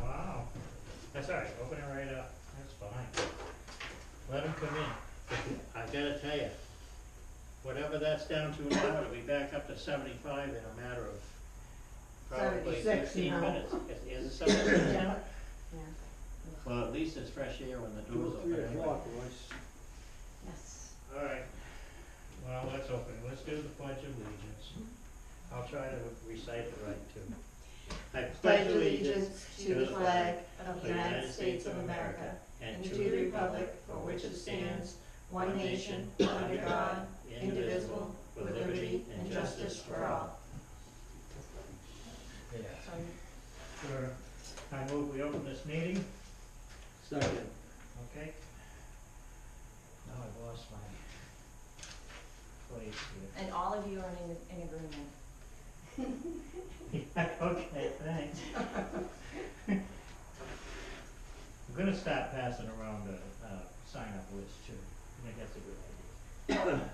Wow. That's all right, open it right up, that's fine. Let them come in. I gotta tell you, whatever that's down to now, it'll be back up to 75 in a matter of probably 76 15 now. minutes. Is it 76 now? Yeah. Well, at least it's fresh air when the 2 doors or open 3 anyway. o'clock, Royce. Yes. All right, well, let's open it, let's do the Pledge of Allegiance. I'll try to recite it right too. I Pledge allegiance to the flag of the United States of America and to the republic for which it stands, one nation, under God, indivisible, with liberty and justice for all. Yeah. Sure. I move we open this meeting. Second. Okay. Now I've lost my place here. And all of you are in agreement. Okay, thanks. I'm gonna start passing around the sign-up list too. I think that's a good idea.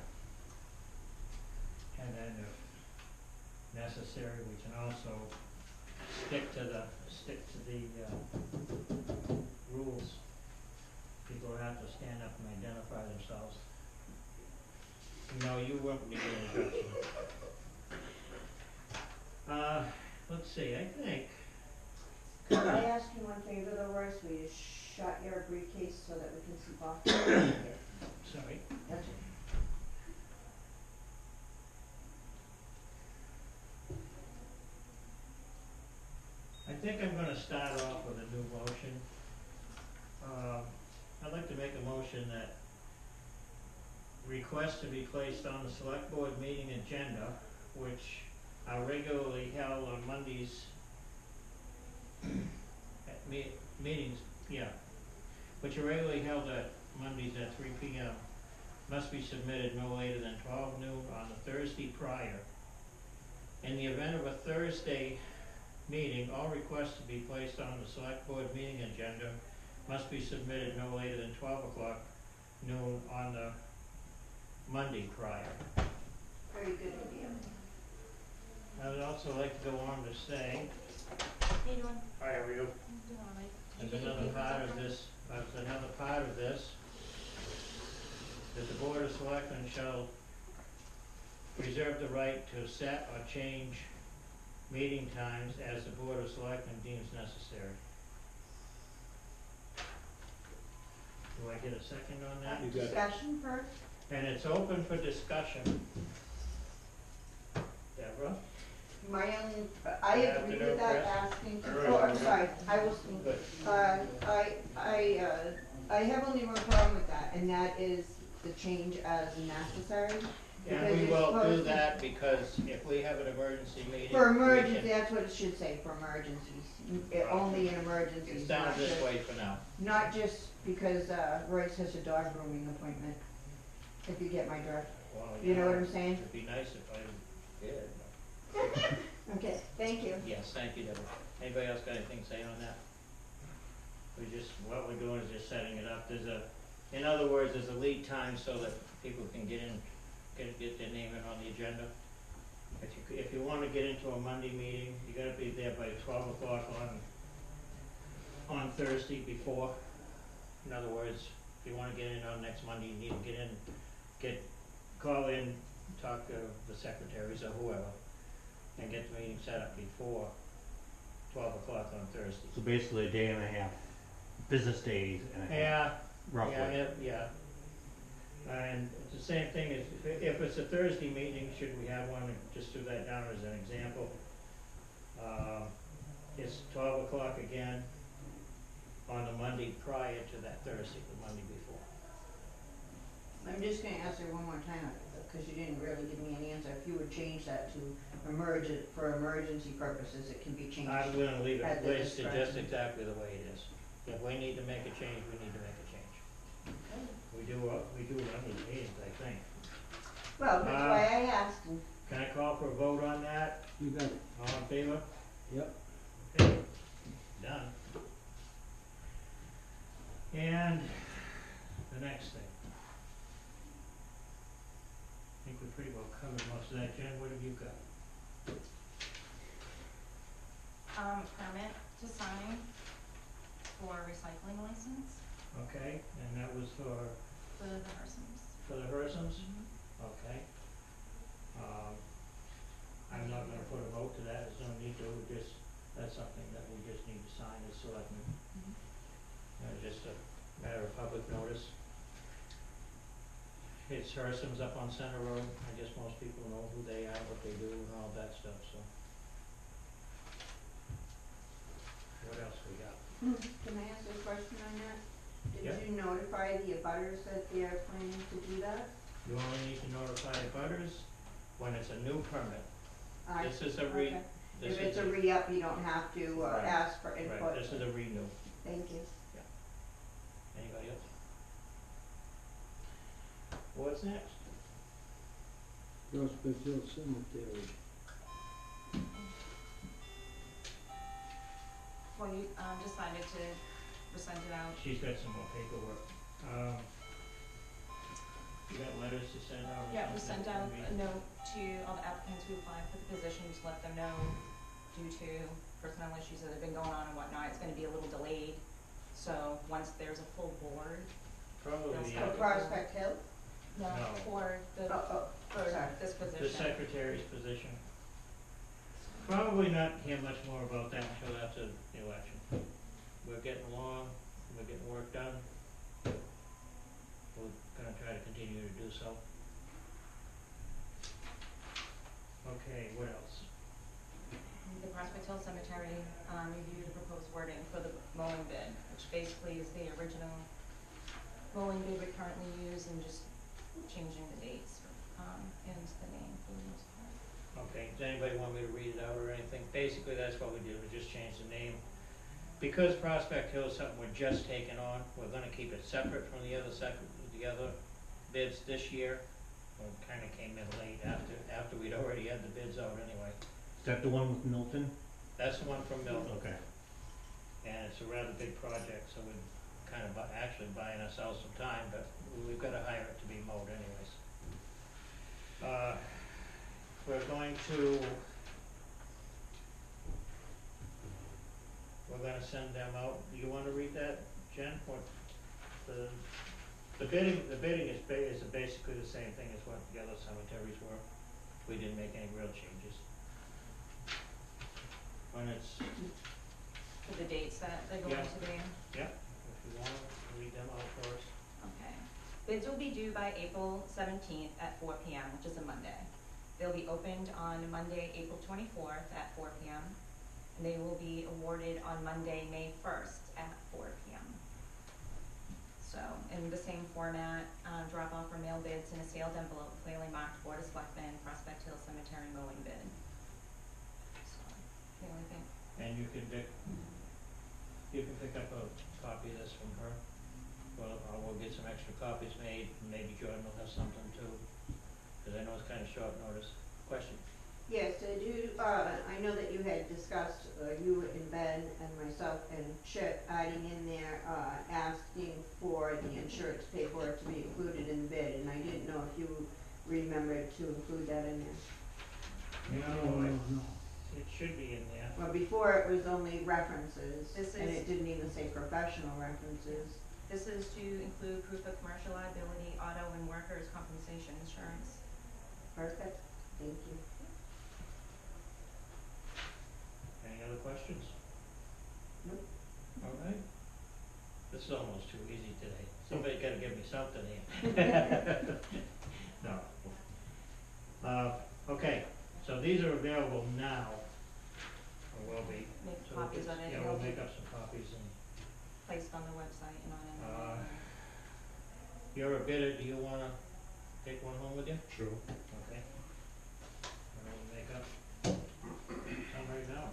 And then if necessary, we can also stick to the rules. People have to stand up and identify themselves. No, you won't need an introduction. Let's see, I think. Could I ask you one favor though, Royce? Will you shut your briefcase so that we can see off? Sorry. That's it. I think I'm gonna start off with a new motion. I'd like to make a motion that request to be placed on the select board meeting agenda, which are regularly held on Mondays at meetings, yeah, which are regularly held at Mondays at 3 p.m. must be submitted no later than 12 noon on the Thursday prior. In the event of a Thursday meeting, all requests to be placed on the select board meeting agenda must be submitted no later than 12 o'clock noon on the Monday prior. Very good idea. I would also like to go on to say, How you doing? hi, how are you? I'm doing all right. There's another part of this, that the Board of Selectmen shall reserve the right to set or change meeting times as the Board of Selectmen deems necessary. Do I get a second on that? You got it. Discussion first? And it's open for discussion. Deborah? My only, I Good agree afternoon, with that Chris. asking, All oh, right. I'm sorry, I will speak. Good. I have only one problem with that, and that is the change as necessary. And because we you're will supposed do to- that because if we have an emergency meeting. For we emergency, can- that's what it should say, for emergencies, only in emergencies. It's down not this just- way for now. Not just because, Royce has a dog grooming appointment, if you get my drift. Well, You know yeah, what I'm saying? It'd be nice if I did. Okay, thank you. Yes, thank you, Deborah. Anybody else got anything to say on that? What we're doing is just setting it up. In other words, there's a lead time so that people can get their name in on the agenda. If you wanna get into a Monday meeting, you gotta be there by 12 o'clock on Thursday before. In other words, if you wanna get in on next Monday, you need to call in, talk to the secretaries or whoever, and get the meeting set up before 12 o'clock on Thursday. So basically a day and a half, business days and a half, Yeah, roughly. yeah. And it's the same thing as, if it's a Thursday meeting, should we have one, just do that down as an example. It's 12 o'clock again on the Monday prior to that Thursday, the Monday before. I'm just gonna ask her one more time, because you didn't really give me an answer. If you would change that to for emergency purposes, it can be changed. I'm gonna leave it At the listed just discretion. exactly the way it is. If we need to make a change, we need to make a change. We do run these meetings, I think. Well, that's why I asked. Can I call for a vote on that? You got it. All in favor? Yep. Okay, done. And the next thing. I think we pretty well covered most of that. Jen, what have you got? permit to sign for recycling license Okay, and that was for for the Hersons. the Hersons? Okay. I'm not gonna put a vote to that, there's no need to, that's something that we just need to sign as selectmen. Just a matter of public notice. It's Hersons up on Center Road, I guess most people know who they are, what they do, and all that stuff, so. What else we got? Can I ask a question on that? Yeah. Did you notify the abutters that they are planning to do that? You only need to notify butters when it's a new permit. I- This is okay. this If it's is a re-up, you don't have to, Right. ask for input. Right, this is a renew. Thank you. Anybody else? What's next? Prospect Hill Cemetery. Well, you, decided to send it out. She's got some more paperwork. You got letters to send out? or Yeah, we something? sent out a note to all the applicants who applied for the position to let them know due to personnel issues that have been going on and whatnot, it's gonna be a little delayed. So once there's a full board, Probably Yes, For the Prospect Hill? No. for the, Oh, for sorry. this position. secretary's position. Probably not hear much more about that until after the election. We're getting along, we're getting work done. We're gonna try to continue to do so. Okay, what else? The Prospect Hill Cemetery, reviewed the proposed wording for the mowing bid, which basically is the original mowing bid we currently use and just changing the dates, and the name for the most part. Okay, does anybody want me to read it out or anything? Basically, that's what we did, we just changed the name. Because Prospect Hill is something we're just taking on, we're gonna keep it separate from the other bids this year. We kinda came in late after we'd already had the bids out anyway. Is that the one with Milton? That's the one from Milton, Okay. and it's a rather big project, so we're kind of actually buying ourselves some time, but we've gotta hire it to be mowed anyways. We're going to, we're gonna send them out, do you wanna read that, Jen? What, the bidding is basically the same thing as what the other cemeteries were. We didn't make any real changes. When it's, For the dates that they're going Yeah. to be. if you wanna read them out for us. Okay. Bids will be due by April 17th at 4 p.m., which is a Monday. They'll be opened on Monday, April 24th at 4 p.m. And they will be awarded on Monday, May 1st at 4 p.m. So, in the same format, drop off or mail bids in a sealed envelope clearly marked Board of Selectmen, Prospect Hill Cemetery mowing bid. So, the only thing. And you can pick up a copy of this from her. Well, we'll get some extra copies made, and maybe Jordan will have something too, cause I know it's kinda short notice. Question? Yes, I know that you had discussed, you and Ben and myself and Chip adding in there, asking for the insurance paperwork to be included in the bid, and I didn't know if you remembered to include that in there. No, it should be in there. Well, before it was only references, This and is- it didn't even say professional references. This is to include proof of commercial liability, auto and workers' compensation insurance. Perfect, thank you. Any other questions? Nope. All right. This is almost too easy today. Somebody gotta give me something here. No. Okay, so these are available now, or will be. Make So copies of it, Yeah, and we'll it'll be make up some copies and, placed on the website and on it. you're a bidder, do you wanna take one home with you? Sure. Okay. And we'll make up some right now.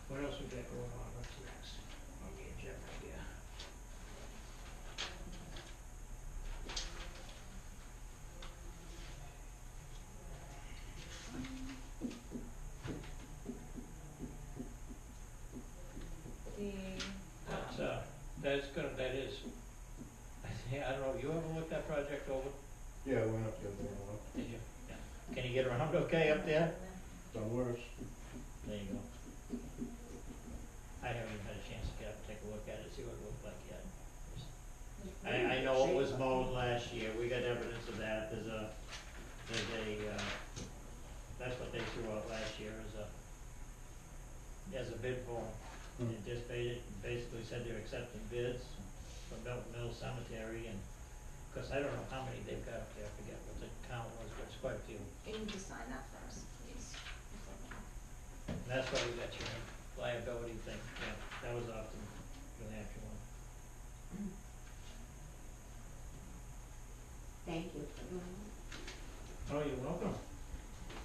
What else we got going on? What's next? On the agenda here. That is, I don't know, you ever looked that project over? Yeah, I went up there for a while. Did you? Yeah. Can you get around okay up there? Done worse. There you go. I haven't even had a chance to get up and take a look at it, see what it looked like yet. I know it was mowed last year, we got evidence of that, there's a, that's what they threw out last year as a bid form. Hmm. It just basically said they're accepting bids from Milton Mills Cemetery, and, cause I don't know how many they've got up there, I forget what the count was, but it's quite a few. You need to sign that first, please. And that's why we got your liability thing, yeah, that was off the New Hampshire one. Thank you for doing that. Oh, you're welcome.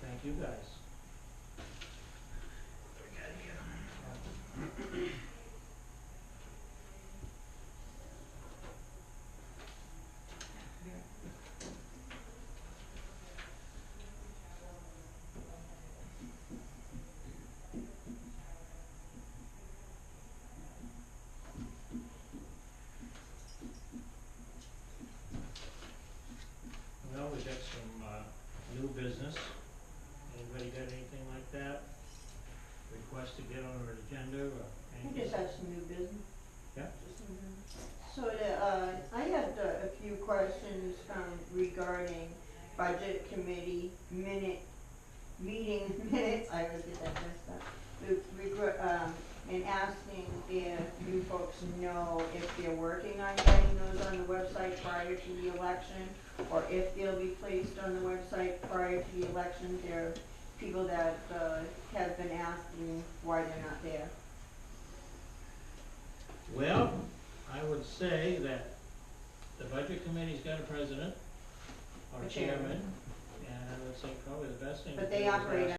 Thank you guys. What we got here? Well, we got some, new business. Anybody got anything like that? Request to get on our agenda or I anything? just have some new business. Yeah. So, I had a few questions, regarding budget committee meeting minutes, I always get that messed up. And asking if you folks know if they're working on getting those on the website prior to the election, or if they'll be placed on the website prior to the election. There are people that, have been asking why they're not there. Well, I would say that the budget committee's got a president or A chairman. chairman, and I would say probably the best thing to But do they is operate ask